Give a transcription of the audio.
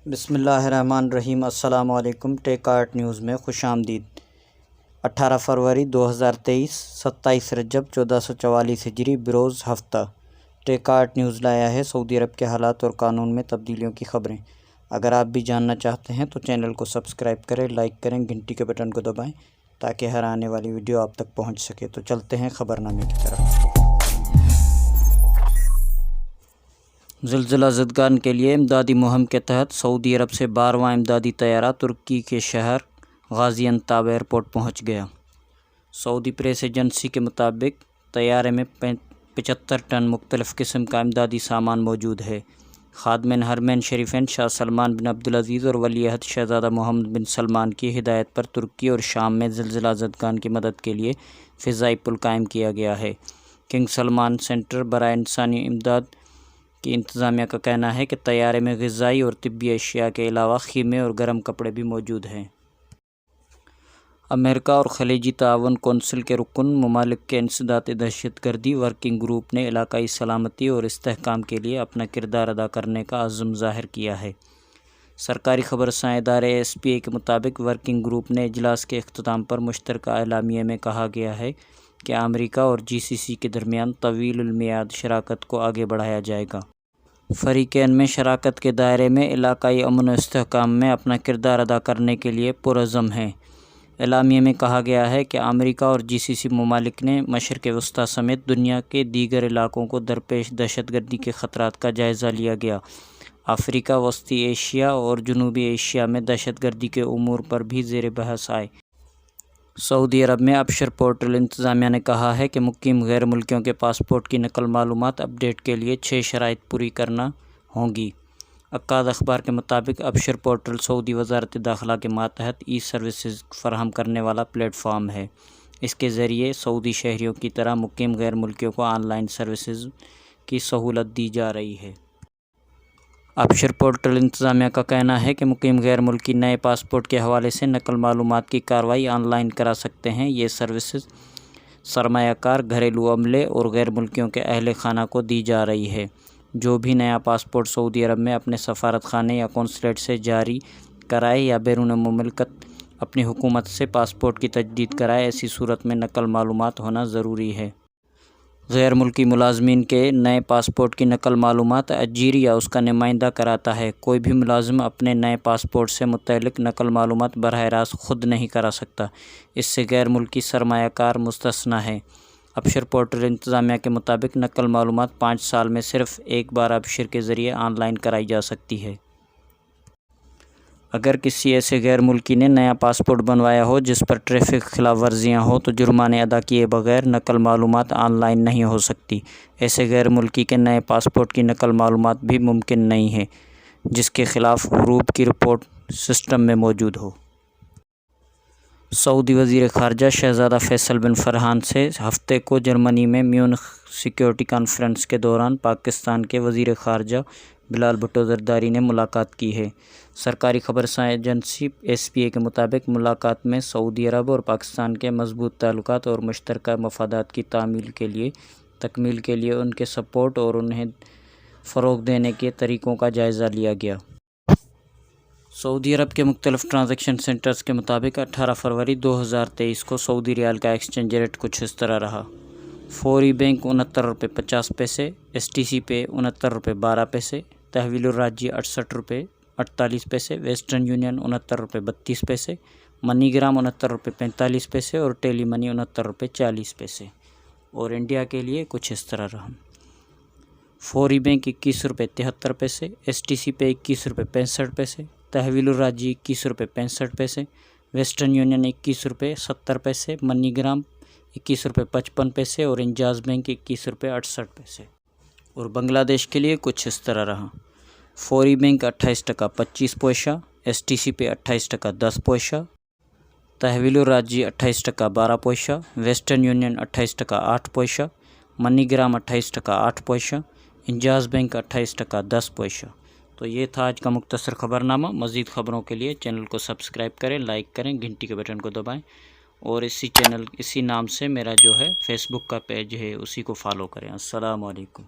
بسم اللہ الرحمن الرحیم۔ السلام علیکم۔ ٹیک آرٹ نیوز میں خوش آمدید۔ 18 فروری 2023 27 رجب 1444 ہجری بروز ہفتہ۔ ٹیک آرٹ نیوز لایا ہے سعودی عرب کے حالات اور قانون میں تبدیلیوں کی خبریں۔ اگر آپ بھی جاننا چاہتے ہیں تو چینل کو سبسکرائب کریں، لائک کریں، گھنٹی کے بٹن کو دبائیں تاکہ ہر آنے والی ویڈیو آپ تک پہنچ سکے۔ تو چلتے ہیں خبرنامے کی طرف۔ زلزلہ زدگان کے لیے امدادی مہم کے تحت سعودی عرب سے 12واں امدادی طیارہ ترکی کے شہر غازی انتاب ایئرپورٹ پہنچ گیا۔ سعودی پریس ایجنسی کے مطابق طیارے میں 75 ٹن مختلف قسم کا امدادی سامان موجود ہے۔ خادمین حرمین شریفین شاہ سلمان بن عبدالعزیز اور ولی عہد شہزادہ محمد بن سلمان کی ہدایت پر ترکی اور شام میں زلزلہ زدگان کی مدد کے لیے فضائی پل قائم کیا گیا ہے۔ کنگ سلمان سینٹر برائے انسانی امداد کی انتظامیہ کا کہنا ہے کہ طیارے میں غذائی اور طبی اشیاء کے علاوہ خیمے اور گرم کپڑے بھی موجود ہیں۔ امریکہ اور خلیجی تعاون کونسل کے رکن ممالک کے انسداد دہشت گردی ورکنگ گروپ نے علاقائی سلامتی اور استحکام کے لیے اپنا کردار ادا کرنے کا عزم ظاہر کیا ہے۔ سرکاری خبر رساں ادارے ASPA کے مطابق ورکنگ گروپ نے اجلاس کے اختتام پر مشترکہ اعلامیے میں کہا گیا ہے کہ امریکہ اور GCC کے درمیان طویل المیعاد شراکت کو آگے بڑھایا جائے گا۔ فریقین میں شراکت کے دائرے میں علاقائی امن و استحکام میں اپنا کردار ادا کرنے کے لیے پرعزم ہیں۔ اعلامیے میں کہا گیا ہے کہ امریکہ اور GCC ممالک نے مشرق وسطیٰ سمیت دنیا کے دیگر علاقوں کو درپیش دہشت گردی کے خطرات کا جائزہ لیا گیا۔ افریقہ، وسطی ایشیا اور جنوبی ایشیا میں دہشت گردی کے امور پر بھی زیر بحث آئے۔ سعودی عرب میں ابشر پورٹل انتظامیہ نے کہا ہے کہ مقیم غیر ملکیوں کے پاسپورٹ کی نقل معلومات اپ ڈیٹ کے لیے 6 شرائط پوری کرنا ہوں گی۔ عکاظ اخبار کے مطابق ابشر پورٹل سعودی وزارت داخلہ کے ماتحت سروسز فراہم کرنے والا پلیٹ فارم ہے۔ اس کے ذریعے سعودی شہریوں کی طرح مقیم غیر ملکیوں کو آن لائن سروسز کی سہولت دی جا رہی ہے۔ ابشر پورٹل انتظامیہ کا کہنا ہے کہ مقیم غیر ملکی نئے پاسپورٹ کے حوالے سے نقل معلومات کی کارروائی آن لائن کرا سکتے ہیں۔ یہ سروسز سرمایہ کار، گھریلو عملے اور غیر ملکیوں کے اہل خانہ کو دی جا رہی ہے۔ جو بھی نیا پاسپورٹ سعودی عرب میں اپنے سفارت خانے یا قونصلیٹ سے جاری کرائے یا بیرون مملکت اپنی حکومت سے پاسپورٹ کی تجدید کرائے، ایسی صورت میں نقل معلومات ہونا ضروری ہے۔ غیر ملکی ملازمین کے نئے پاسپورٹ کی نقل معلومات اجیر یا اس کا نمائندہ کراتا ہے۔ کوئی بھی ملازم اپنے نئے پاسپورٹ سے متعلق نقل معلومات براہ راست خود نہیں کرا سکتا۔ اس سے غیر ملکی سرمایہ کار مستثنیٰ ہیں۔ ابشر پورٹل انتظامیہ کے مطابق نقل معلومات 5 سال میں صرف ایک بار ابشر کے ذریعے آن لائن کرائی جا سکتی ہے۔ اگر کسی ایسے غیر ملکی نے نیا پاسپورٹ بنوایا ہو جس پر ٹریفک خلاف ورزیاں ہوں تو جرمانے ادا کیے بغیر نقل معلومات آن لائن نہیں ہو سکتی۔ ایسے غیر ملکی کے نئے پاسپورٹ کی نقل معلومات بھی ممکن نہیں ہے جس کے خلاف حروب کی رپورٹ سسٹم میں موجود ہو۔ سعودی وزیر خارجہ شہزادہ فیصل بن فرحان سے ہفتے کو جرمنی میں میونخ سیکیورٹی کانفرنس کے دوران پاکستان کے وزیر خارجہ بلال بھٹو زرداری نے ملاقات کی ہے۔ سرکاری خبر رساں ایجنسی ASPA کے مطابق ملاقات میں سعودی عرب اور پاکستان کے مضبوط تعلقات اور مشترکہ مفادات کی تکمیل کے لیے ان کے سپورٹ اور انہیں فروغ دینے کے طریقوں کا جائزہ لیا گیا۔ سعودی عرب کے مختلف ٹرانزیکشن سینٹرز کے مطابق 18 فروری 2023 کو سعودی ریال کا ایکسچینج ریٹ کچھ اس طرح رہا۔ فوری بینک 69 روپے 50 پیسے، STC پے 69 روپے 12 پیسے، تحویل الراجی 68 روپے 48 پیسے، ویسٹرن یونین 69 روپے 32 پیسے، منی گرام 69 روپے 45 پیسے اور ٹیلی منی 69 روپے 40 پیسے۔ اور انڈیا کے لیے کچھ اس طرح رہا۔ فوری بینک 21 روپے 73 پیسے، STC پے 21 روپے 65 پیسے، تحویل الراجی 21 روپے 65 پیسے، ویسٹرن یونین 21 روپے 70 پیسے، منی گرام 21 روپے 55 پیسے اور انجاز بینک 21 روپے 68 پیسے۔ اور بنگلہ دیش کے لیے کچھ اس طرح رہا۔ فوری بینک 28 ٹکا 25 پیسہ، STC پہ 28 ٹکا 10 پیسہ، تحویل الراجی 28 ٹکا 12 پیسہ، ویسٹرن یونین 28 ٹکا 8 پیسہ، منی گرام 28 ٹکا 8 پیسہ، انجاز بینک 28 ٹکا 10 پیسہ۔ تو یہ تھا آج کا مختصر خبرنامہ۔ مزید خبروں کے لیے چینل کو سبسکرائب کریں، لائک کریں، گھنٹی کے بٹن کو دبائیں اور اسی نام سے میرا جو ہے فیس بک کا پیج ہے اسی کو فالو کریں۔ السلام علیکم۔